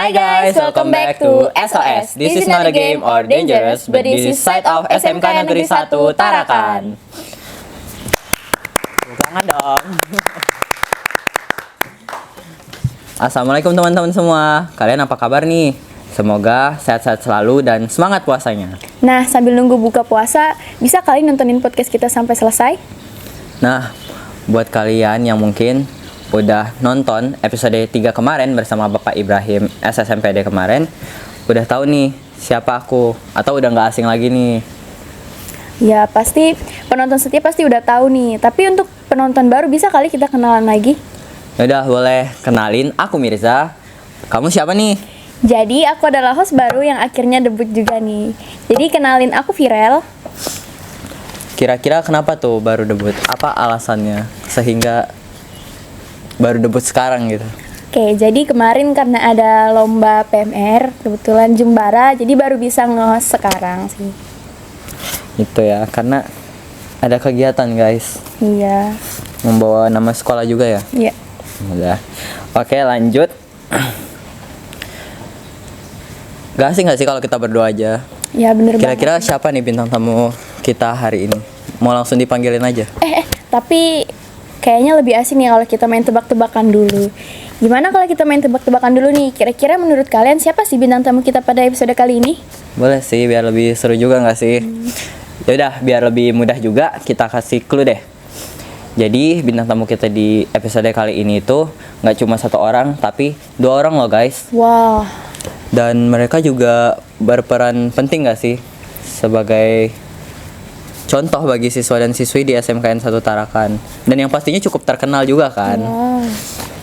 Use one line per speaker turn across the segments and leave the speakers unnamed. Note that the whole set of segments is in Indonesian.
Hi guys, welcome back to SOS. This is not a game or dangerous, but this is side of SMK Negeri 1 Tarakan. Tangan dong. Assalamualaikum teman-teman semua. Kalian apa kabar nih? Semoga sehat-sehat selalu dan semangat puasanya.
Nah, sambil nunggu buka puasa, bisa kalian nontonin podcast kita sampai selesai?
Nah, buat kalian yang mungkin udah nonton episode 3 kemarin bersama Bapak Ibrahim SSMPD kemarin, udah tahu nih siapa aku atau udah nggak asing lagi nih?
Ya, pasti penonton setia pasti udah tahu nih. Tapi untuk penonton baru bisa kali kita kenalan lagi?
Udah, boleh. Kenalin, aku Mirza. Kamu siapa nih?
Jadi, aku adalah host baru yang akhirnya debut juga nih. Jadi, kenalin aku Virel.
Kira-kira kenapa tuh baru debut? Apa alasannya sehingga baru debut sekarang gitu?
Oke, jadi kemarin karena ada lomba PMR, kebetulan Jumbara, jadi baru bisa nge-host sekarang sih.
Itu ya, karena ada kegiatan guys.
Iya.
Membawa nama sekolah juga ya?
Iya.
Udah. Oke, lanjut. Gak asing gak sih kalau kita berdua aja?
Ya, bener
Kira-kira
banget.
siapa nih bintang tamu kita hari ini? Mau langsung dipanggilin aja?
Tapi kayaknya lebih asik nih kalau kita main tebak-tebakan dulu. Gimana kalau kita main tebak-tebakan dulu nih? Kira-kira menurut kalian siapa sih bintang tamu kita pada episode kali ini?
Boleh sih, biar lebih seru juga nggak sih? Yaudah, biar lebih mudah juga kita kasih clue deh. Jadi bintang tamu kita di episode kali ini itu nggak cuma satu orang, tapi 2 orang loh guys.
Wah,
Dan mereka juga berperan penting nggak sih sebagai contoh bagi siswa dan siswi di SMKN 1 Tarakan. Dan yang pastinya cukup terkenal juga kan.
wow.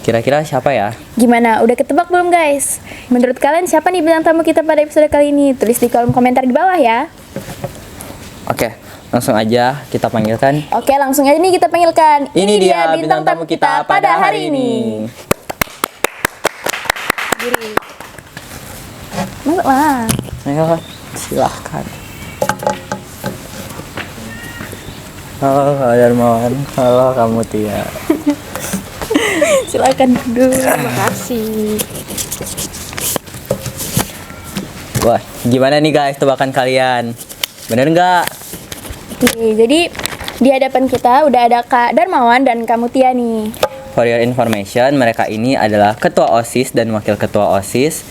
Kira-kira siapa ya?
Gimana? Udah ketebak belum guys? Menurut kalian siapa nih bintang tamu kita pada episode kali ini? Tulis di kolom komentar di bawah ya.
Oke, langsung aja kita panggilkan.
Oke, langsung aja nih kita panggilkan.
Ini dia bintang tamu kita pada hari ini.
Diri. Masuk lah.
Ayo, silahkan. Halo Kak Darmawan, halo kamu Tia.
Silakan duduk. Terima kasih.
Wah, gimana nih guys tebakan kalian? Bener nggak?
Oke, jadi di hadapan kita udah ada Kak Darmawan dan Kak Mutia nih.
For your information, mereka ini adalah ketua OSIS dan wakil ketua OSIS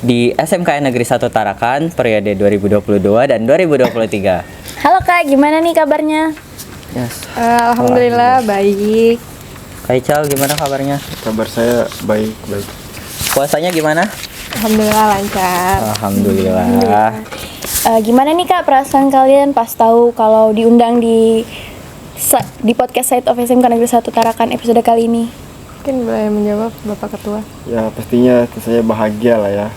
di SMKN Negeri 1 Tarakan periode 2022 dan 2023.
Halo Kak, gimana nih kabarnya?
Yes.
Alhamdulillah baik.
Kak Ical, gimana kabarnya?
Kabar saya baik.
Puasanya gimana?
Alhamdulillah lancar.
Alhamdulillah.
Gimana nih Kak perasaan kalian pas tahu kalau diundang di podcast Side of SMK Negeri 1 Tarakan episode kali ini?
Mungkin boleh menjawab Bapak Ketua.
Ya pastinya saya bahagia lah ya.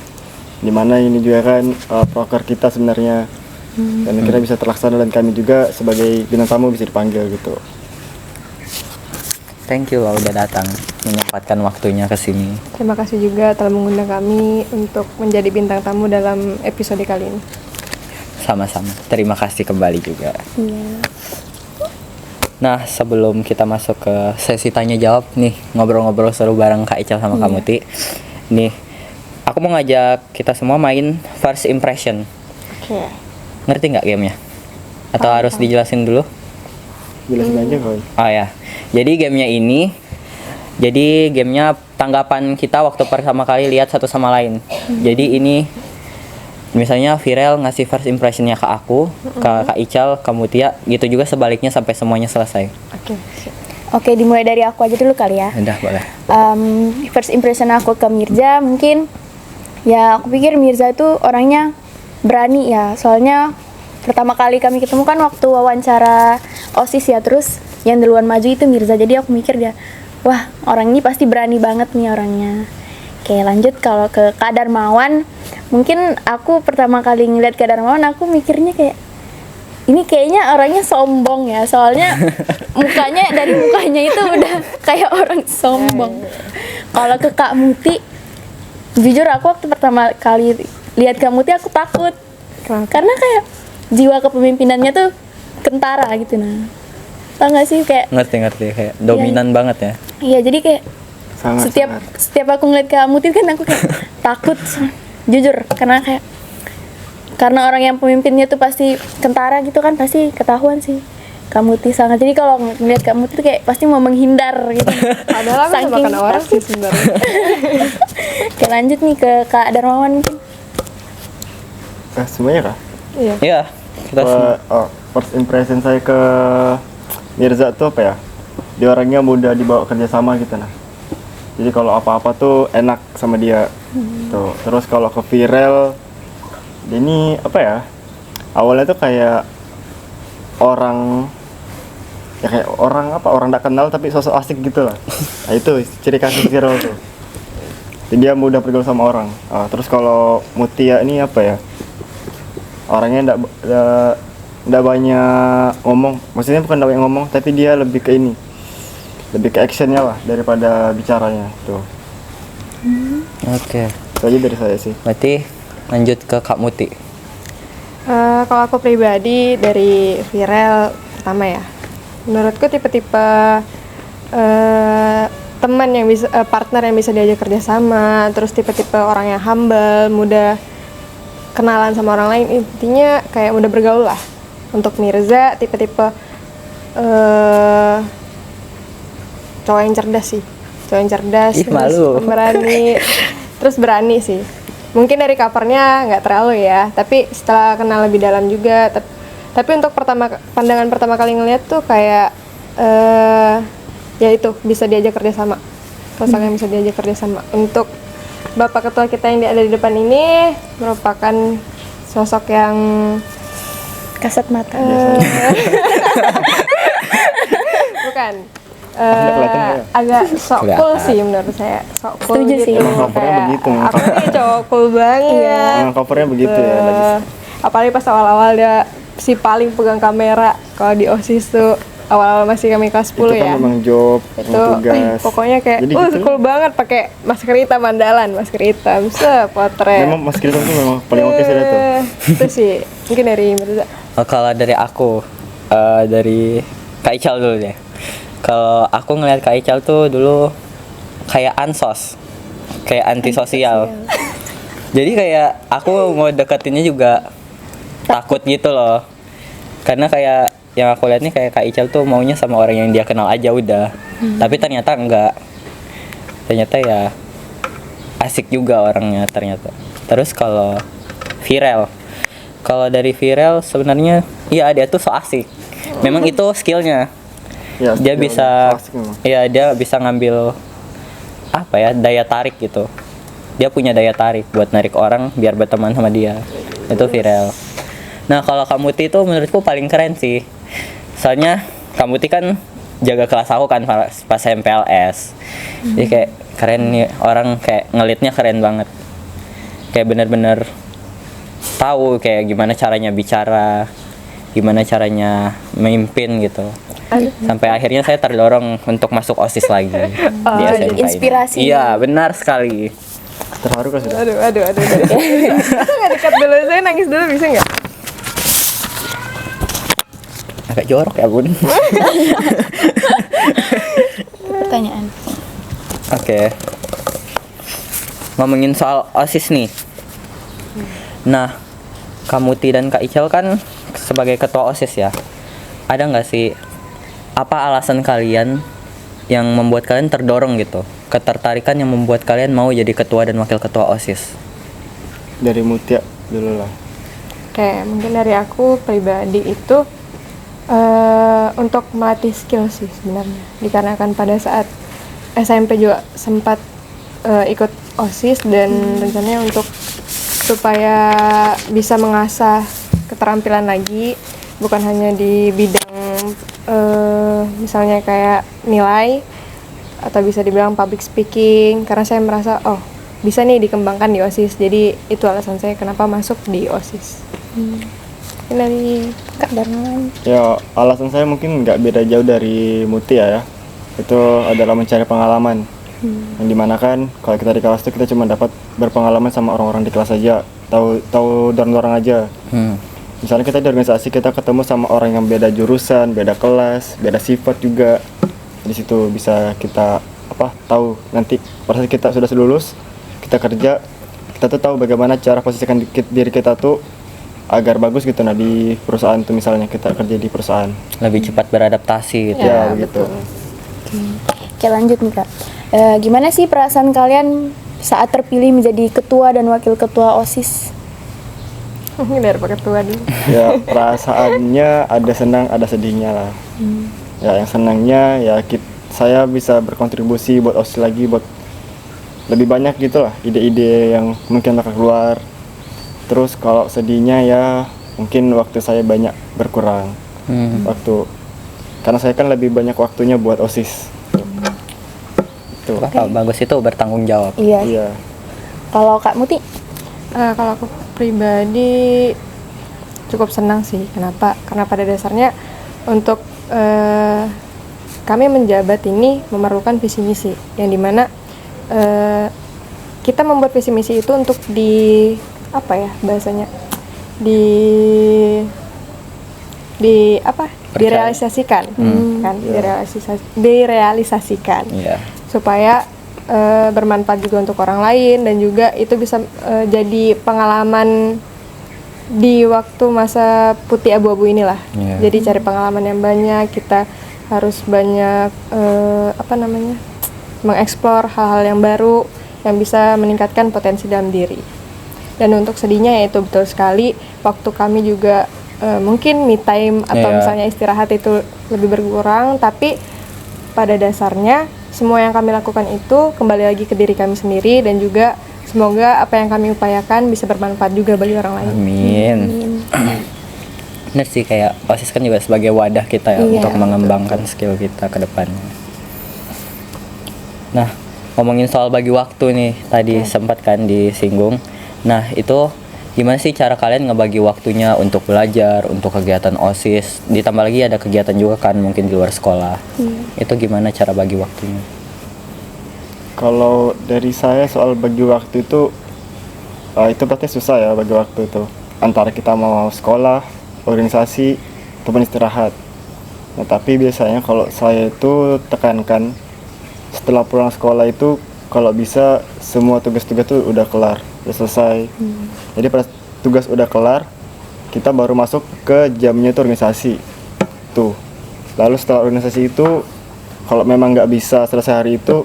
Dimana ini juga kan proker kita sebenarnya. Dan akhirnya bisa terlaksana dan kami juga sebagai bintang tamu bisa dipanggil gitu.
Thank you loh udah datang menyempatkan waktunya ke sini.
Terima kasih juga telah mengundang kami untuk menjadi bintang tamu dalam episode kali ini.
Sama-sama. Terima kasih kembali juga.
Iya.
Nah, sebelum kita masuk ke sesi tanya jawab nih, ngobrol-ngobrol seru bareng Kak Ical sama Kak Muti. Nih, aku mau ngajak kita semua main first impression.
Oke.
Ngerti nggak gamenya? Atau harus dijelasin dulu?
Jelasin aja koi.
Oh ya, jadi gamenya tanggapan kita waktu pertama kali lihat satu sama lain. Jadi ini misalnya Virel ngasih first impressionnya ke aku, ke Kak Ical, ke Mutia, gitu juga sebaliknya sampai semuanya selesai.
Oke. Siap.
Oke, dimulai dari aku aja dulu kali ya.
Udah boleh.
First impression aku ke Mirza mungkin ya aku pikir Mirza itu orangnya berani ya. Soalnya pertama kali kami ketemu kan waktu wawancara OSIS ya, terus yang duluan maju itu Mirza. Jadi aku mikir dia, wah orang ini pasti berani banget nih orangnya. Oke, lanjut kalau ke Kak Darmawan. Mungkin aku pertama kali ngeliat Kak Darmawan aku mikirnya kayak ini kayaknya orangnya sombong ya, soalnya dari mukanya itu udah kayak orang sombong. Kalau ke Kak Muti, jujur aku waktu pertama kali lihat Kak Muti aku takut. Karena kayak jiwa kepemimpinannya tuh kentara gitu nah. Tau gak sih kayak
Ngerti kayak dominan banget ya.
iya, jadi kayak
Sangat, sangat.
Setiap aku ngeliat Kak Muti kan aku kayak takut jujur karena orang yang pemimpinnya tuh pasti kentara gitu kan, pasti ketahuan sih Kak Muti sangat. Jadi kalau ngeliat Kak Muti tuh kayak pasti mau menghindar gitu.
Padahal aku
Saking
makan orang sih sebenarnya.
Oke, lanjut nih ke Kak Darmawan mungkin.
Semuanya kah?
Iya.
Iya, kita semua.
First impression saya ke Mirza tuh apa ya? Dia orangnya mudah dibawa kerjasama gitu nah. Jadi kalau apa-apa tuh enak sama dia. Tuh. Terus kalau ke Virel, dia ini apa ya? Awalnya tuh kayak orang tak kenal tapi sosok asik gitu lah. Nah itu ciri khas Virel tuh. Jadi dia mudah bergaul sama orang. Terus kalau Mutia ini apa ya? Orangnya nggak banyak ngomong, maksudnya bukan nggak banyak ngomong, tapi dia lebih ke actionnya lah daripada bicaranya tuh.
Oke.
Itu aja dari saya sih.
Berarti lanjut ke Kak Muti.
Kalau aku pribadi dari Virel pertama ya, menurutku tipe-tipe teman yang bisa partner yang bisa diajak kerja sama, terus tipe-tipe orang yang humble, mudah kenalan sama orang lain, intinya kayak mudah bergaul lah. Untuk Mirza tipe-tipe cowok yang cerdas sih, cowok yang cerdas,
Ih,
terus
malu.
berani, terus berani sih. Mungkin dari covernya nggak terlalu ya, tapi setelah kenal lebih dalam juga. Tapi untuk pandangan pertama kali ngeliat tuh kayak ya itu bisa diajak kerjasama, sosok yang bisa diajak kerjasama. Untuk Bapak Ketua kita yang ada di depan ini merupakan sosok yang
Kasat mata.
bukan
kelihatan ya?
agak sok cool
Kelihatan.
sih menurut saya, sok cool
Setuju
gitu.
sih.
Emang covernya
Kayak,
begitu.
aku nih cowok cool banget.
Emang covernya begitu ya, lagi.
Apalagi pas awal-awal dia si paling pegang kamera kalau di OSIS tuh, awal-awal masih kami kelas 10
Itu
ya.
kan memang job,
Itu
memang tugas.
pokoknya kayak
Jadi gitu.
cool banget pakai masker hitam andalan, masker hitam, potret.
Memang Mas Kirito tuh memang paling oke sih dia tuh.
Itu sih mungkin dari Mirza.
Kalau dari aku, dari Kak Ical dulu deh. Kalau aku ngeliat Kak Ical tuh dulu kayak ansos, kayak antisosial. Jadi kayak aku mau deketinnya juga takut gitu loh. Karena kayak yang aku lihat nih kayak Kak Ical tuh maunya sama orang yang dia kenal aja udah. Tapi ternyata enggak. Ternyata ya asik juga orangnya ternyata. Terus kalau Virel, kalau dari Virel sebenarnya iya dia tuh so asik. Memang itu skillnya.
Ya,
Dia
skill
bisa,
asik memang.
iya dia bisa ngambil apa ya daya tarik gitu. Dia punya daya tarik buat narik orang biar berteman sama dia. Itu Virel. Nah kalau Kak Muti itu menurutku paling keren sih. Soalnya Kak Muti kan jaga kelas aku kan pas MPLS. Jadi kayak keren nih orang, kayak ngelitnya keren banget. Kayak bener-bener tahu kayak gimana caranya bicara, gimana caranya memimpin gitu. Sampai akhirnya saya terdorong untuk masuk OSIS lagi di SMK ini.
inspirasi.
Iya benar sekali.
Terharu kan sudah.
Aduh. Bisa nggak dekat dulu, saya nangis dulu bisa nggak?
Agak jorok ya bun.
Pertanyaan.
Oke. Ngomongin soal OSIS nih. Nah, Kak Muti dan Kak Ical kan sebagai ketua OSIS ya. Ada nggak sih apa alasan kalian yang membuat kalian terdorong gitu? Ketertarikan yang membuat kalian mau jadi ketua dan wakil ketua OSIS?
Dari Mutia dulu lah.
Oke, mungkin dari aku pribadi itu untuk melatih skill sih sebenarnya. Dikarenakan pada saat SMP juga sempat ikut OSIS dan rencananya untuk supaya bisa mengasah keterampilan lagi, bukan hanya di bidang misalnya kayak nilai atau bisa dibilang public speaking, karena saya merasa bisa nih dikembangkan di OSIS. Jadi itu alasan saya kenapa masuk di OSIS. Ini dari
Kak Darmawan.
Ya alasan saya mungkin nggak beda jauh dari Mutia ya. Itu adalah mencari pengalaman. Yang dimana kan kalau kita di kelas itu kita cuma dapat berpengalaman sama orang-orang di kelas aja, tahu dorong-dorong aja. Misalnya kita di organisasi kita ketemu sama orang yang beda jurusan, beda kelas, beda sifat juga. Di situ bisa kita tahu nanti pada saat kita sudah lulus, kita kerja, kita tuh tahu bagaimana cara posisikan diri kita tuh agar bagus gitu nah di perusahaan tuh, misalnya kita kerja di perusahaan.
Lebih cepat beradaptasi gitu.
Ya, begitu.
Oke, lanjut nih Kak. Gimana sih perasaan kalian saat terpilih menjadi ketua dan wakil ketua OSIS?
Mungkin dari Pak Ketua dulu.
Ya, perasaannya ada senang, ada sedihnya lah. Ya, yang senangnya ya saya bisa berkontribusi buat OSIS lagi, buat lebih banyak gitu lah ide-ide yang mungkin bakal keluar. Terus kalau sedihnya ya mungkin waktu saya banyak berkurang. Karena saya kan lebih banyak waktunya buat OSIS. Tuh.
Wah, bagus itu bertanggung jawab.
Iya.
Iya.
Kalau Kak Muti?
Kalau aku pribadi cukup senang sih. Kenapa? Karena pada dasarnya untuk kami menjabat ini memerlukan visi misi yang dimana kita membuat visi misi itu untuk direalisasikan kan, direalisasikan
Iya.
supaya bermanfaat juga untuk orang lain, dan juga itu bisa jadi pengalaman di waktu masa putih abu-abu inilah.
Iya.
Jadi cari pengalaman yang banyak, kita harus banyak mengeksplor hal-hal yang baru yang bisa meningkatkan potensi dalam diri. Dan untuk sedihnya yaitu betul sekali waktu kami juga mungkin me time atau
Iya.
misalnya istirahat itu lebih berkurang, tapi pada dasarnya semua yang kami lakukan itu kembali lagi ke diri kami sendiri, dan juga semoga apa yang kami upayakan bisa bermanfaat juga bagi orang lain.
Amin. Bener sih, kayak OSIS kan juga sebagai wadah kita ya
Iya,
untuk mengembangkan skill kita ke depannya. Nah, ngomongin soal bagi waktu nih, tadi sempat kan disinggung. Nah, itu gimana sih cara kalian ngebagi waktunya untuk belajar, untuk kegiatan OSIS, ditambah lagi ada kegiatan juga kan mungkin di luar sekolah. Itu gimana cara bagi waktunya?
Kalau dari saya soal bagi waktu itu pasti susah ya bagi waktu itu. Antara kita mau sekolah, organisasi, ataupun istirahat. Nah, tapi biasanya kalau saya itu tekankan setelah pulang sekolah itu kalau bisa semua tugas-tugas itu udah kelar, udah selesai. Jadi pas tugas udah kelar, kita baru masuk ke jamnya itu organisasi. Tuh. Lalu setelah organisasi itu, kalau memang nggak bisa selesai hari itu,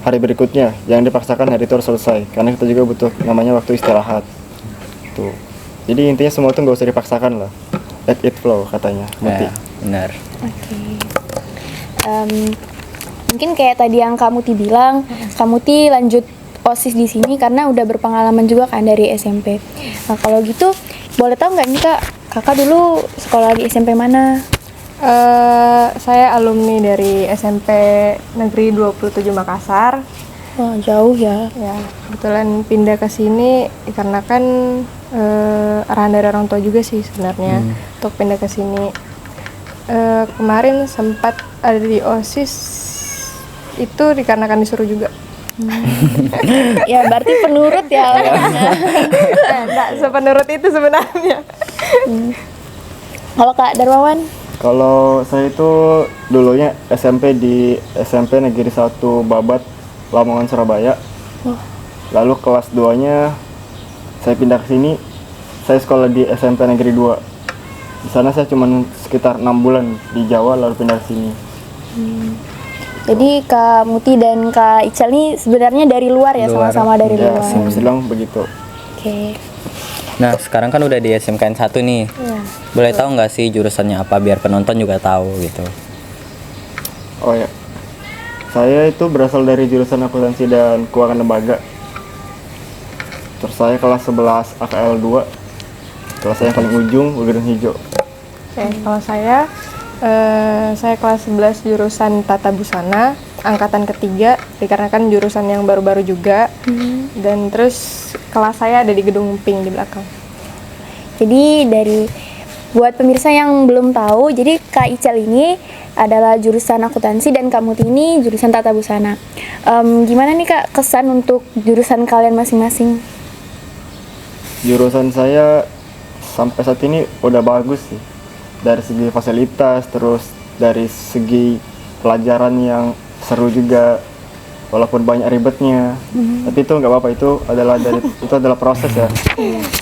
hari berikutnya yang dipaksakan hari itu harus selesai. Karena kita juga butuh namanya waktu istirahat. Tuh. Jadi intinya semua itu nggak usah dipaksakan lah. Let it flow katanya. Muti.
Ya, benar.
Oke. Mungkin kayak tadi yang Kak Muti bilang, Kak Muti lanjut OSIS di sini karena udah berpengalaman juga kan dari SMP. Nah, kalau gitu boleh tahu nggak nih Kak, Kakak dulu sekolah di SMP mana?
Saya alumni dari SMP Negeri 27 Makassar.
Wah, jauh ya.
Ya, kebetulan pindah ke sini dikarenakan arahan dari orang tua juga sih sebenarnya untuk pindah ke sini. Kemarin sempat ada di OSIS itu dikarenakan disuruh juga.
Ya, berarti penurut ya orangnya.
Enggak sepenurut itu sebenarnya.
Kalau Kak Darmawan?
Kalau saya itu dulunya SMP di SMP Negeri 1 Babat, Lamongan, Surabaya. Lalu kelas 2-nya saya pindah ke sini. Saya sekolah di SMP Negeri 2. Di sana saya cuma sekitar 6 bulan di Jawa lalu pindah ke sini.
Jadi Kak Muti dan Kak Ical ini sebenarnya dari luar ya,
Luar.
sama-sama dari
Ya,
luar.
saya bisa bilang begitu.
Oke.
Nah, sekarang kan udah di SMKN 1 nih. Boleh tahu nggak sih jurusannya apa biar penonton juga tahu gitu.
Oh ya, saya itu berasal dari jurusan akuntansi dan keuangan lembaga. Terus saya kelas 11 AKL 2, kelas saya yang paling ujung, Ugm Hijau.
Oke, kalau saya kelas 11 jurusan Tata Busana, angkatan ketiga, dikarenakan jurusan yang baru-baru juga. Dan terus kelas saya ada di gedung Pink di belakang.
Jadi buat pemirsa yang belum tahu, jadi Kak Ical ini adalah jurusan akuntansi dan Kak Muti ini jurusan Tata Busana. Gimana nih Kak kesan untuk jurusan kalian masing-masing?
Jurusan saya sampai saat ini udah bagus sih. Dari segi fasilitas, terus dari segi pelajaran yang seru juga. walaupun banyak ribetnya, tapi itu nggak apa-apa, itu adalah proses ya,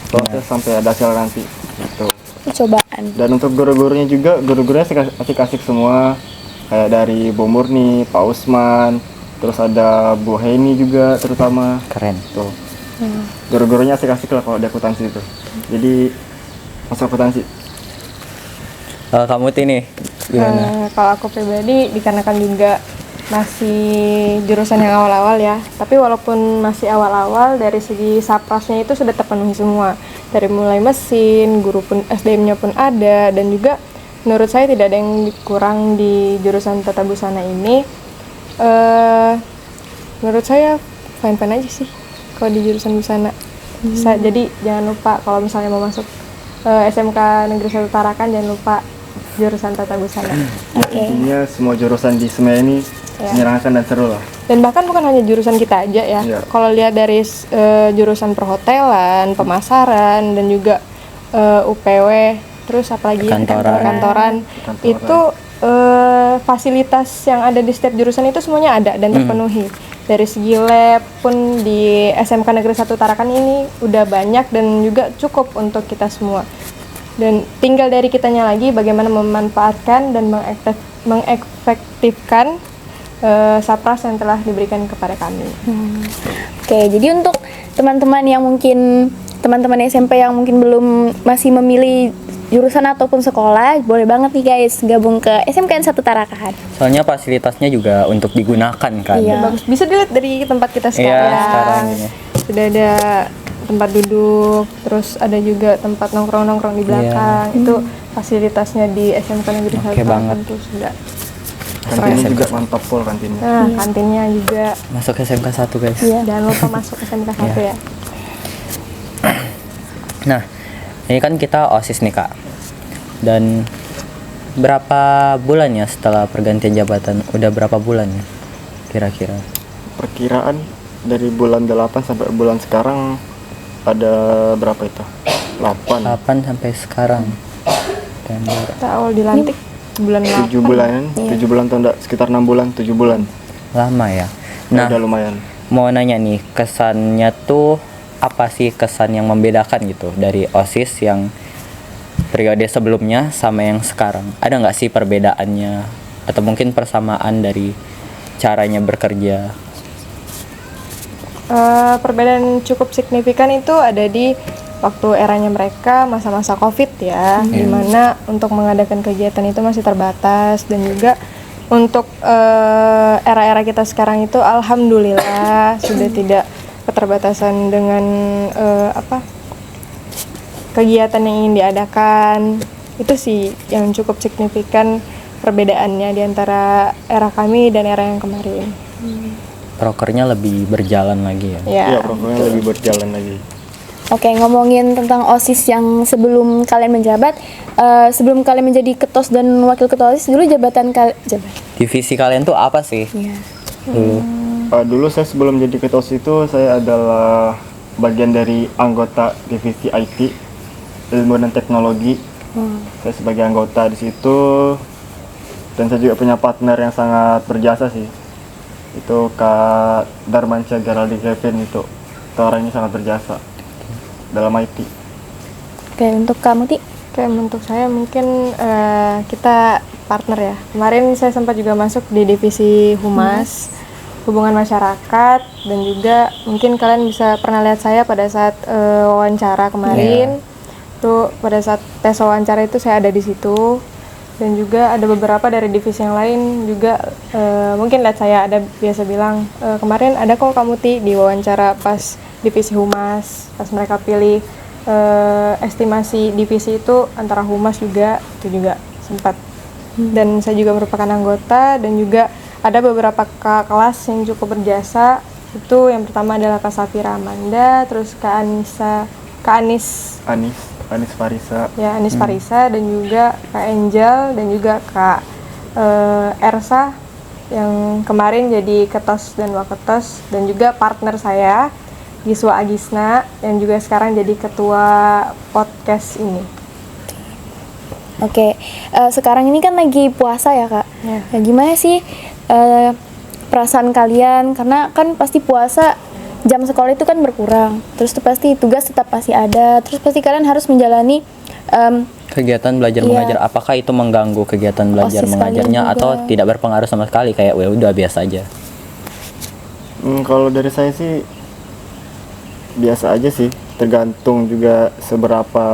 proses sampai ada hasil nanti. Gitu.
Cobaan.
Dan untuk guru-gurunya juga, guru-gurunya asik-asik semua, kayak dari Bu Murni, Pak Usman, terus ada Bu Heni juga terutama.
Keren.
Tuh. Guru-gurunya asik-asik lah kalau di akuntansi itu. Jadi masuk akuntansi.
Kamu nih gimana?
Kalau aku pribadi dikarenakan juga masih jurusan yang awal-awal ya, tapi walaupun masih awal-awal dari segi saprasnya itu sudah terpenuhi semua, dari mulai mesin, guru pun SDM-nya pun ada, dan juga menurut saya tidak ada yang kurang di jurusan tata busana ini. Menurut saya fine-fine aja sih kalau di jurusan busana. Jadi jangan lupa kalau misalnya mau masuk SMK Negeri 1 Tarakan, jangan lupa jurusan tata busana.
Intinya semua jurusan di SME ini menyenangkan dan seru lah.
Dan bahkan bukan hanya jurusan kita aja ya.
Iya.
Kalau lihat dari jurusan perhotelan, pemasaran, dan juga UPW, terus apalagi
Perkantoran.
itu fasilitas yang ada di setiap jurusan itu semuanya ada dan terpenuhi. Dari segi lab pun di SMK Negeri 1 Tarakan ini udah banyak dan juga cukup untuk kita semua. Dan tinggal dari kitanya lagi bagaimana memanfaatkan dan mengefektifkan sapras yang telah diberikan kepada kami.
Oke, jadi untuk teman-teman yang mungkin teman-teman SMP yang mungkin masih memilih jurusan ataupun sekolah, boleh banget nih guys gabung ke SMKN 1 Tarakan.
Soalnya fasilitasnya juga untuk digunakan kan.
Iya.
Bagus, bisa dilihat dari tempat kita
Iya,
sekarang.
sekarang ini.
Sudah ada tempat duduk, terus ada juga tempat nongkrong-nongkrong di belakang. Itu fasilitasnya di SMK Negeri 1
Oke banget.
Tarakan tuh sudah.
Kantinnya juga mantap full kantinnya.
Nah, kantinnya juga.
Masuk SMK 1 guys.
Jangan lupa masuk SMK 1 ya.
Nah, ini kan kita OSIS nih Kak. Dan berapa bulannya setelah pergantian jabatan? Udah berapa bulannya kira-kira?
Perkiraan dari bulan 8 sampai bulan sekarang ada berapa itu? 8.
8 sampai sekarang. Dan
Kita awal dilantik bulan 8.
7 bulanan, 7 bulan atau enggak, sekitar 6 bulan, 7 bulan.
lama ya.
Nah,
Nah,
udah lumayan.
mau nanya nih, kesannya tuh apa sih kesan yang membedakan gitu dari OSIS yang periode sebelumnya sama yang sekarang? Ada nggak sih perbedaannya atau mungkin persamaan dari caranya bekerja?
Perbedaan cukup signifikan itu ada di waktu eranya mereka masa-masa COVID ya, dimana untuk mengadakan kegiatan itu masih terbatas, dan juga untuk era-era kita sekarang itu alhamdulillah sudah tidak keterbatasan dengan kegiatan yang ingin diadakan. Itu sih yang cukup signifikan perbedaannya di antara era kami dan era yang kemarin.
Prokernya lebih berjalan lagi ya.
Iya, programnya lebih berjalan lagi.
Oke, ngomongin tentang OSIS yang sebelum kalian menjabat, sebelum kalian menjadi ketos dan wakil ketua OSIS, dulu jabatan
Divisi kalian tuh apa sih?
Iya.
Dulu.
Dulu saya sebelum jadi ketua OSIS itu saya adalah bagian dari anggota divisi IT, ilmu dan teknologi. Saya sebagai anggota di situ, dan saya juga punya partner yang sangat berjasa sih. Itu Kak Darmansyah Geraldi Kevin itu orangnya sangat berjasa dalam IT.
Oke, untuk kamu Ti?
Oke, untuk saya mungkin kita partner ya. Kemarin saya sempat juga masuk di divisi Humas, Hubungan Masyarakat, dan juga mungkin kalian bisa pernah lihat saya pada saat wawancara kemarin. Tuh pada saat tes wawancara itu saya ada di situ. Dan juga ada beberapa dari divisi yang lain juga mungkin lihat saya ada biasa bilang, kemarin ada kok kamu Ti di wawancara pas divisi Humas, pas mereka pilih estimasi divisi itu antara Humas juga, itu juga sempat. Dan saya juga merupakan anggota, dan juga ada beberapa kakak kelas yang cukup berjasa. Itu yang pertama adalah Kak Safira Amanda, terus Kak Anis Farisa. Ya, Anis Farisa, dan juga Kak Angel, dan juga Kak Ersa yang kemarin jadi ketos dan waketos, dan juga partner saya Giswa Agisna yang juga sekarang jadi ketua podcast ini.
Oke, sekarang ini kan lagi puasa ya Kak.
Ya.
Nah, gimana sih perasaan kalian, karena kan pasti puasa jam sekolah itu kan berkurang, terus tuh pasti tugas tetap pasti ada, terus pasti kalian harus menjalani
Kegiatan belajar
Iya.
mengajar, apakah itu mengganggu kegiatan belajar
OSIS
mengajarnya
kalian
atau
juga.
tidak berpengaruh sama sekali, kayak ya udah biasa aja?
Kalau dari saya sih biasa aja sih, tergantung juga seberapa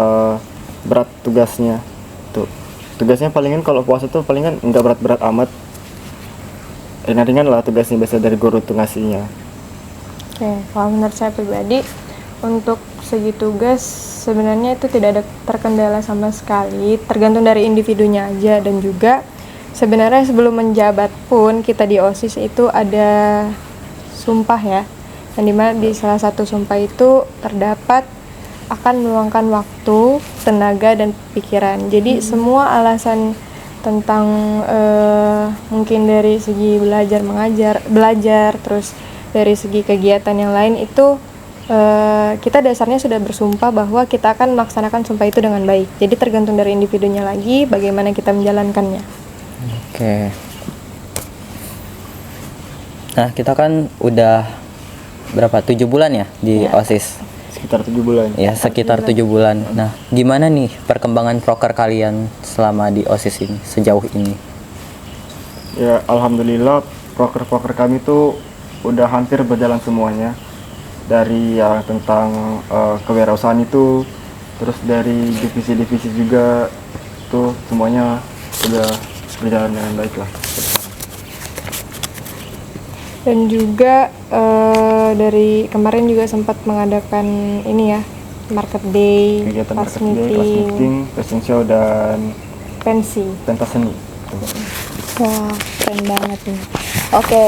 berat tugasnya. Tuh, tugasnya palingan kalau puasa tuh palingan nggak berat-berat amat, ringan-ringan lah tugasnya biasa dari guru tuh ngasihnya.
Oke, kalau menurut saya pribadi, untuk segi tugas sebenarnya itu tidak ada terkendala sama sekali, tergantung dari individunya aja. Dan juga sebenarnya sebelum menjabat pun kita di OSIS itu ada sumpah ya, yang dimana di salah satu sumpah itu terdapat akan meluangkan waktu, tenaga, dan pikiran. Jadi semua alasan tentang mungkin dari segi belajar, terus dari segi kegiatan yang lain itu kita dasarnya sudah bersumpah bahwa kita akan melaksanakan sumpah itu dengan baik. Jadi tergantung dari individunya lagi bagaimana kita menjalankannya.
Oke. Nah, kita kan udah berapa? 7 bulan ya di
Iya.
OSIS?
Sekitar 7 bulan.
Ya, sekitar 7 bulan. Nah, gimana nih perkembangan proker kalian selama di OSIS ini, sejauh ini?
Ya alhamdulillah proker-proker kami tuh udah hampir berjalan semuanya, dari yang tentang kewirausahaan itu, terus dari divisi-divisi juga tuh semuanya udah berjalan dengan baik lah.
Dan juga dari kemarin juga sempat mengadakan ini ya, market day,
Kegiatan
class
market day, class meeting, fashion show, dan
pensi.
pentas seni.
wah keren banget nih. Oke,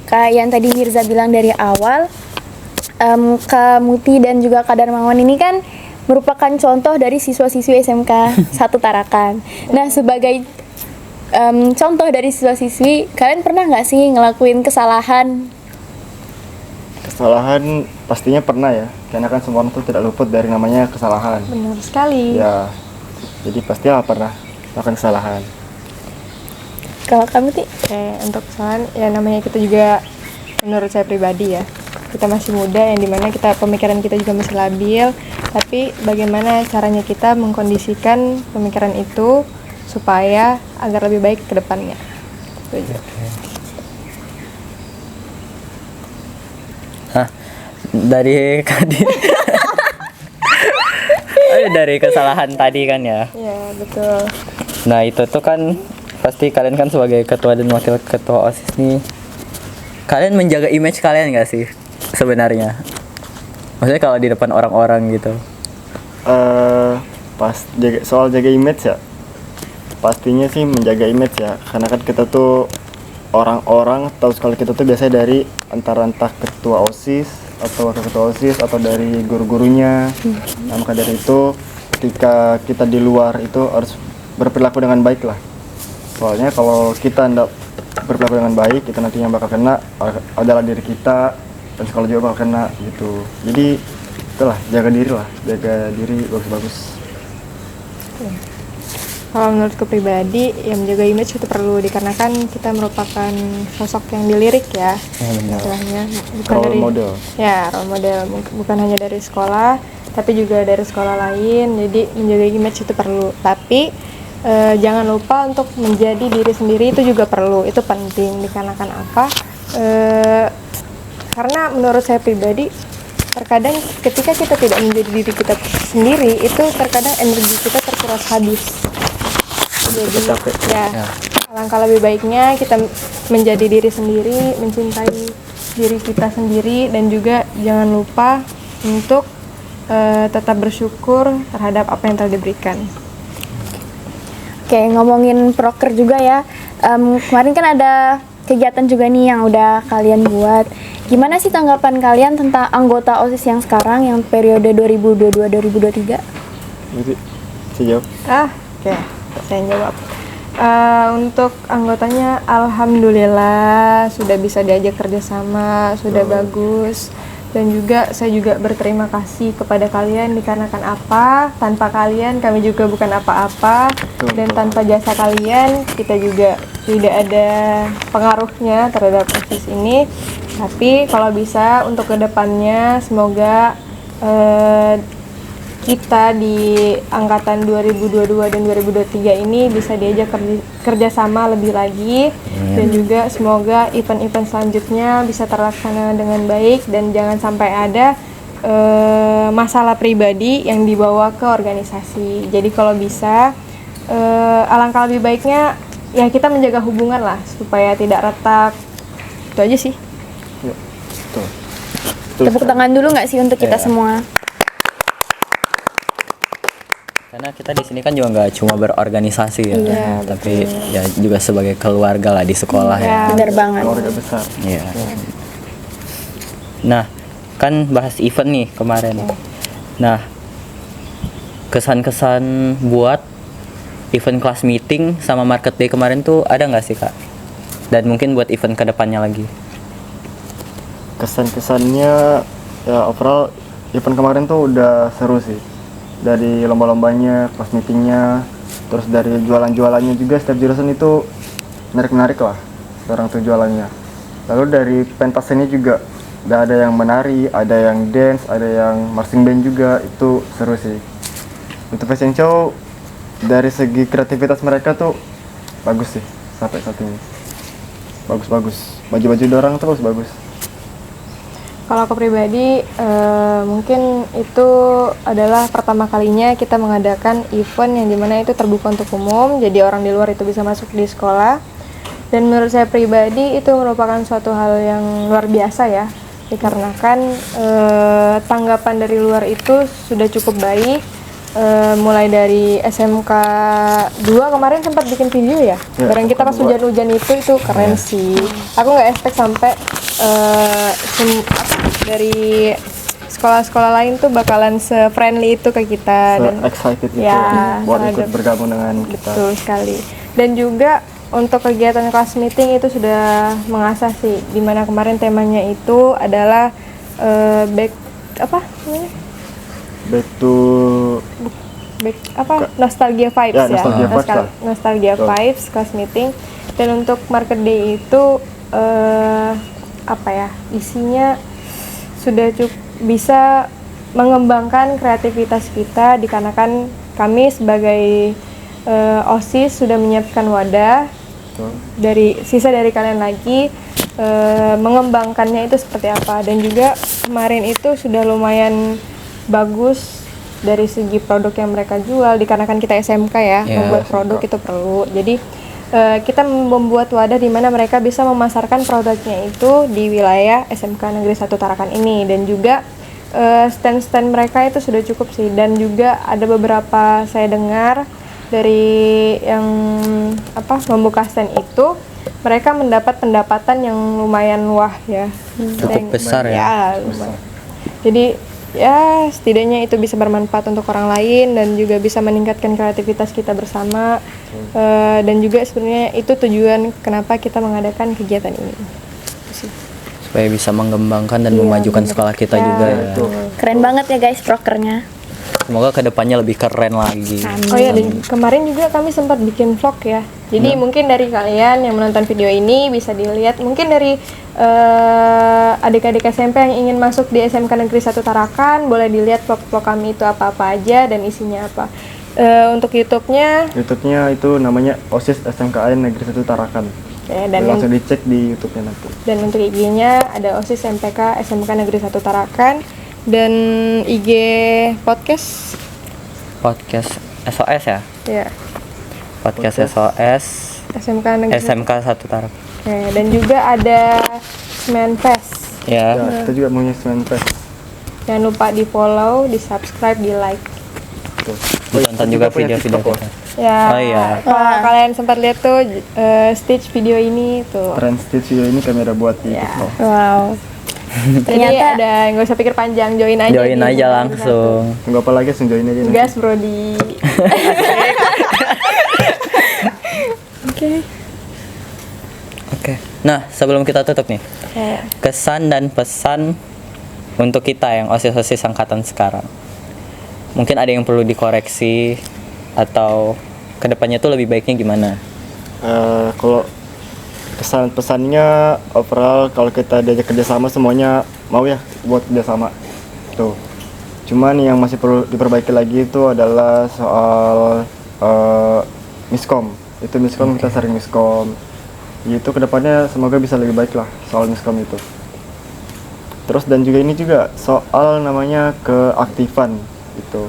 kayak yang tadi Mirza bilang dari awal, Kak Muti dan juga Kak Darmawan ini kan merupakan contoh dari siswa-siswi SMK 1 Tarakan. Nah, sebagai contoh dari siswa-siswi, kalian pernah nggak sih ngelakuin kesalahan?
Kesalahan pastinya pernah ya, karena kan semua orang tuh tidak luput dari namanya kesalahan.
Benar sekali.
Ya, jadi pastilah pernah melakukan kesalahan.
Kalau kamu Ti?
Oke, untuk kesalahan ya namanya kita juga, menurut saya pribadi ya, kita masih muda yang dimana pemikiran kita juga masih labil, tapi bagaimana caranya kita mengkondisikan pemikiran itu supaya agar lebih baik ke depannya. Itu aja.
Hah, dari tadi dari kesalahan tadi kan ya.
Ya, betul.
Nah, itu tuh kan pasti kalian kan sebagai ketua dan wakil ketua OSIS nih, kalian menjaga image kalian nggak sih sebenarnya? Maksudnya kalau di depan orang-orang gitu.
Soal jaga image ya, pastinya sih menjaga image ya, karena kan kita tuh orang-orang tahu sekali kita tuh biasanya dari entah ketua OSIS atau wakil ketua OSIS atau dari guru-gurunya. Nah, maka dari itu ketika kita di luar itu harus berperilaku dengan baik lah. Soalnya kalau kita tidak berperilaku dengan baik, kita nantinya bakal kena adalah diri kita, dan sekolah juga bakal kena gitu. Jadi itulah, jaga diri bagus-bagus.
Kalau menurutku pribadi, ya menjaga image itu perlu dikarenakan kita merupakan sosok yang dilirik ya, istilahnya. Bukan
Role
dari
model.
Ya, role model. Bukan hanya dari sekolah, tapi juga dari sekolah lain. Jadi menjaga image itu perlu. Tapi jangan lupa untuk menjadi diri sendiri itu juga perlu. Itu penting dikarenakan apa? Karena menurut saya pribadi, terkadang ketika kita tidak menjadi diri kita sendiri, itu terkadang energi kita terkuras habis. Jadi
capek.
ya, alangkah lebih baiknya kita menjadi diri sendiri, mencintai diri kita sendiri, dan juga jangan lupa untuk tetap bersyukur terhadap apa yang telah diberikan.
Oke, ngomongin proker juga ya. Kemarin kan ada kegiatan juga nih yang udah kalian buat. Gimana sih tanggapan kalian tentang anggota OSIS yang sekarang, yang periode 2022-2023?
Jadi sejauh
Oke, saya jawab. Untuk anggotanya, alhamdulillah sudah bisa diajak kerjasama, sudah bagus. Dan juga saya juga berterima kasih kepada kalian dikarenakan apa? Tanpa kalian kami juga bukan apa-apa, dan tanpa jasa kalian kita juga tidak ada pengaruhnya terhadap OSIS ini. Tapi kalau bisa untuk kedepannya semoga kita di angkatan 2022 dan 2023 ini bisa diajak kerjasama lebih lagi, dan juga semoga event-event selanjutnya bisa terlaksana dengan baik dan jangan sampai ada masalah pribadi yang dibawa ke organisasi. Jadi kalau bisa alangkah lebih baiknya ya kita menjaga hubungan lah supaya tidak retak. Itu aja sih.
Ya, betul.
Tepuk tangan dulu nggak sih untuk kita
Iya.
semua?
Karena kita di sini kan juga nggak cuma berorganisasi ya,
Iya,
tapi ya juga sebagai keluarga lah di sekolah ya.
Bener banget.
Keluarga besar.
Iya. Nah, kan bahas event nih kemarin. Nah, kesan-kesan buat event kelas meeting sama market day kemarin tuh ada nggak sih Kak? Dan mungkin buat event kedepannya lagi.
Kesan-kesannya ya overall event kemarin tuh udah seru sih. Dari lomba-lombanya, kelas meetingnya, terus dari jualan-jualannya juga setiap jurusan itu menarik-menarik lah orang tuh jualannya. Lalu dari pentas seni juga ada yang menari, ada yang dance, ada yang marching band juga, itu seru sih. Untuk fashion show dari segi kreativitas mereka tuh bagus sih sampai saat ini. Bagus-bagus. Baju-baju dorang terus bagus.
Kalau aku pribadi, mungkin itu adalah pertama kalinya kita mengadakan event yang dimana itu terbuka untuk umum, jadi orang di luar itu bisa masuk di sekolah. Dan menurut saya pribadi itu merupakan suatu hal yang luar biasa ya, dikarenakan tanggapan dari luar itu sudah cukup baik. Mulai dari SMK 2 kemarin sempat bikin video ya,
Ya,
bareng kita pas
SMK 2.
hujan-hujan itu keren sih. Aku nggak expect sampai dari sekolah-sekolah lain tuh bakalan se-friendly itu ke kita, dan
Excited gitu
ya,
buat ikut
terhadap-
bergabung dengan kita.
betul sekali. Dan juga untuk kegiatan kelas meeting itu sudah mengasah sih, dimana kemarin temanya itu adalah back apa namanya?
Back
Nostalgia vibes
Ya,
ya,
nostalgia vibes lah.
Nostalgia
Betul.
vibes kelas meeting. Dan untuk market day itu isinya sudah cukup bisa mengembangkan kreativitas kita, dikarenakan kami sebagai OSIS sudah menyiapkan wadah.
Betul.
Dari sisa dari kalian lagi mengembangkannya itu seperti apa. Dan juga kemarin itu sudah lumayan bagus dari segi produk yang mereka jual, dikarenakan kita SMK ya,
Ya,
membuat produk itu perlu. Jadi kita membuat wadah di mana mereka bisa memasarkan produknya itu di wilayah SMK Negeri 1 Tarakan ini. Dan juga stand-stand mereka itu sudah cukup sih. Dan juga ada beberapa saya dengar dari yang membuka stand itu, mereka mendapat pendapatan yang lumayan wah ya.
Cukup besar ya.
Lumayan. Jadi ya setidaknya itu bisa bermanfaat untuk orang lain dan juga bisa meningkatkan kreativitas kita bersama. Dan juga sebenarnya itu tujuan kenapa kita mengadakan kegiatan ini. Itu sih.
Supaya bisa mengembangkan dan
Iya,
memajukan
bener.
sekolah kita
Ya,
juga ya.
Betul.
Keren banget ya guys prokernya.
Semoga kedepannya lebih keren lagi.
Oh ya, dan kemarin juga kami sempat bikin vlog ya. Jadi mungkin dari kalian yang menonton video ini bisa dilihat, mungkin dari adik-adik SMP yang ingin masuk di SMK Negeri 1 Tarakan, boleh dilihat vlog-vlog kami itu apa-apa aja dan isinya apa. Untuk YouTube-nya
YouTube-nya itu namanya OSIS SMKN Negeri 1 Tarakan.
ya,
Dan
dan
langsung dicek di YouTube-nya nanti.
dan untuk IG-nya ada OSIS MPK SMK Negeri 1 Tarakan, dan IG podcast
Podcast SOS ya.
ya
Podcast SOS
SMK Negeri 1.
SMK 1 Tarak.
Oke, dan juga ada Semen Fest.
Ya.
Ya, kita juga punya Semen Fest.
Jangan lupa di follow, di subscribe, di like.
Tuh.
Ditonton juga
punya
video-video
TikTok loh.
kita.
Ya,
Oh iya.
kalau kalian sempat lihat tuh stage video ini tuh.
Trend Stitch video ini kami udah buat di
Ya.
TikTok.
Wow.
Jadi
Ternyata
ada nggak usah pikir panjang, join aja.
Join
di
aja
Semen
langsung.
Tunggu apa lagi, langsung join aja
satu.
nanti.
Gas Brody.
Oke. Nah, sebelum kita tutup nih,
Ya.
kesan dan pesan untuk kita yang OSIS angkatan sekarang? Mungkin ada yang perlu dikoreksi atau kedepannya tuh lebih baiknya gimana?
Kalau pesannya overall kalau kita diajak kerjasama semuanya mau ya buat kerjasama tuh. Cuman yang masih perlu diperbaiki lagi itu adalah soal miskom. Itu miskom kita sering miskom. Itu kedepannya semoga bisa lebih baik lah soal miskom itu. Terus dan juga ini juga soal namanya keaktifan itu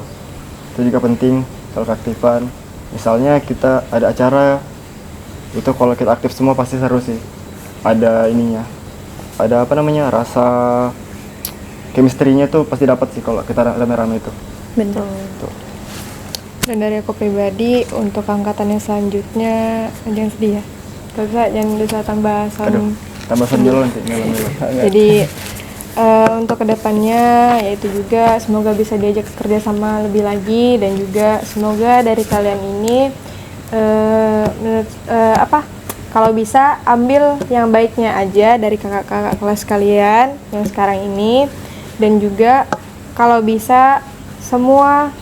juga penting soal keaktifan. Misalnya kita ada acara itu kalau kita aktif semua pasti seru sih. Ada ininya, ada apa namanya rasa chemistry-nya tuh pasti dapat sih kalau kita rame-rame itu.
Betul.
Tuh.
Dan dari aku pribadi untuk angkatan yang selanjutnya jangan sedih ya. Jangan bisa tambah
Aduh,
sound.
tambah sambil nanti melo-melo.
Jadi untuk kedepannya yaitu juga semoga bisa diajak kerja sama lebih lagi, dan juga semoga dari kalian ini kalau bisa ambil yang baiknya aja dari kakak-kakak kelas kalian yang sekarang ini, dan juga kalau bisa semua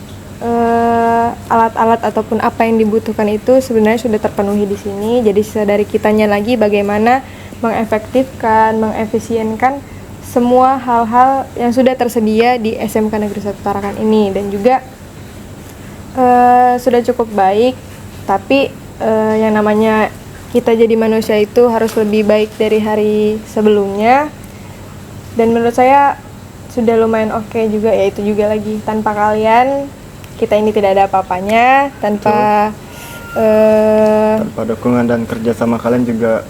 alat-alat ataupun apa yang dibutuhkan itu sebenarnya sudah terpenuhi di sini. Jadi sisa dari kitanya lagi bagaimana mengefektifkan, mengefisienkan semua hal-hal yang sudah tersedia di SMK Negeri 1 Tarakan ini, dan juga sudah cukup baik. Tapi yang namanya kita jadi manusia itu harus lebih baik dari hari sebelumnya, dan menurut saya sudah lumayan oke juga. Yaitu juga lagi tanpa kalian kita ini tidak ada apa-apanya, tanpa
Tanpa dukungan dan kerja sama kalian juga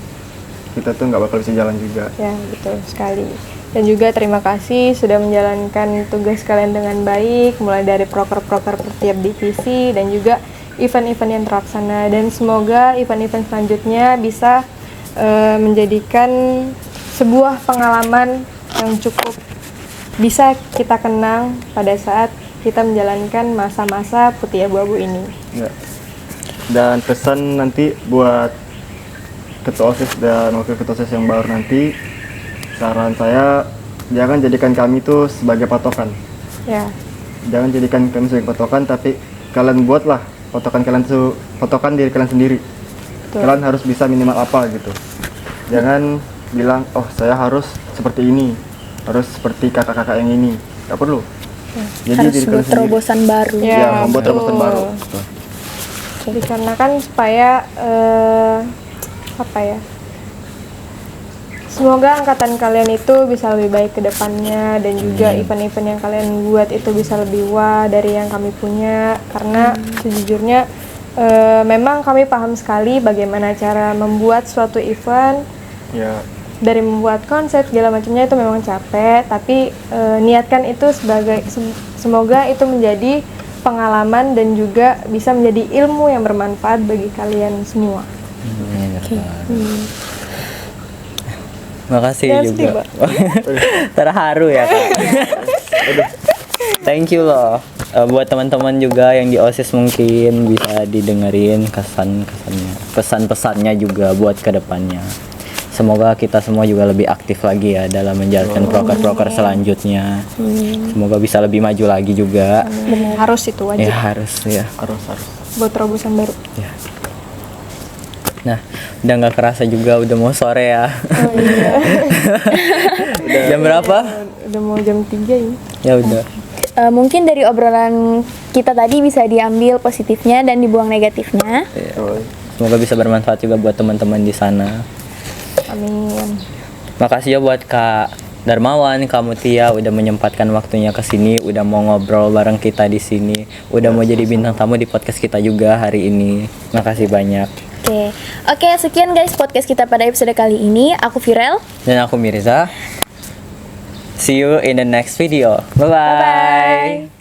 kita tuh nggak bakal bisa jalan juga.
ya betul sekali. Dan juga terima kasih sudah menjalankan tugas kalian dengan baik, mulai dari proker-proker per tiap divisi dan juga event-event yang terlaksana. Dan semoga event-event selanjutnya bisa menjadikan sebuah pengalaman yang cukup bisa kita kenang pada saat kita menjalankan masa-masa putih abu-abu ini.
Ya. Dan pesan nanti buat ketua OSIS dan wakil ketua OSIS yang baru nanti, saran saya jangan jadikan kami tuh sebagai patokan.
Ya,
Jangan jadikan kami sebagai patokan, tapi kalian buatlah patokan kalian tuh, patokan diri kalian sendiri.
betul.
Kalian harus bisa minimal apa gitu. Jangan bilang, oh saya harus seperti ini, harus seperti kakak-kakak yang ini. Gak perlu. Jadi
Harus
diri kalian
buat
sendiri.
terobosan baru.
Ya, membuat
betul.
terobosan baru.
Dikarenakan supaya apa ya? Semoga angkatan kalian itu bisa lebih baik ke depannya, dan juga event-event yang kalian buat itu bisa lebih wah dari yang kami punya. Karena sejujurnya memang kami paham sekali bagaimana cara membuat suatu event,
Ya,
dari membuat konsep segala macamnya itu memang capek, tapi niatkan itu sebagai semoga itu menjadi pengalaman dan juga bisa menjadi ilmu yang bermanfaat bagi kalian semua.
Makasih
Jangan sedih,
juga.
Mbak.
Terharu ya Kak. Thank you loh. Buat teman-teman juga yang di OSIS mungkin bisa didengerin pesan-pesannya juga buat kedepannya. Semoga kita semua juga lebih aktif lagi ya dalam menjalankan proker-proker selanjutnya. Semoga bisa lebih maju lagi juga.
Harus itu wajib
Ya harus ya.
harus.
buat terobosan baru.
Ya. Nah, udah nggak kerasa juga udah mau sore ya. Jam berapa?
Udah mau jam 3 ini.
Ya udah.
Mungkin dari obrolan kita tadi bisa diambil positifnya dan dibuang negatifnya.
Betul.
Semoga bisa bermanfaat juga buat teman-teman di sana.
Amin.
Makasih ya buat Kak Darmawan, Kak Mutia udah menyempatkan waktunya ke sini, udah mau ngobrol bareng kita di sini, udah mau jadi bintang tamu di podcast kita juga hari ini. Makasih banyak.
Oke, sekian guys podcast kita pada episode kali ini. Aku Virel.
Dan aku Mirza. See you in the next video. Bye bye.
Bye-bye.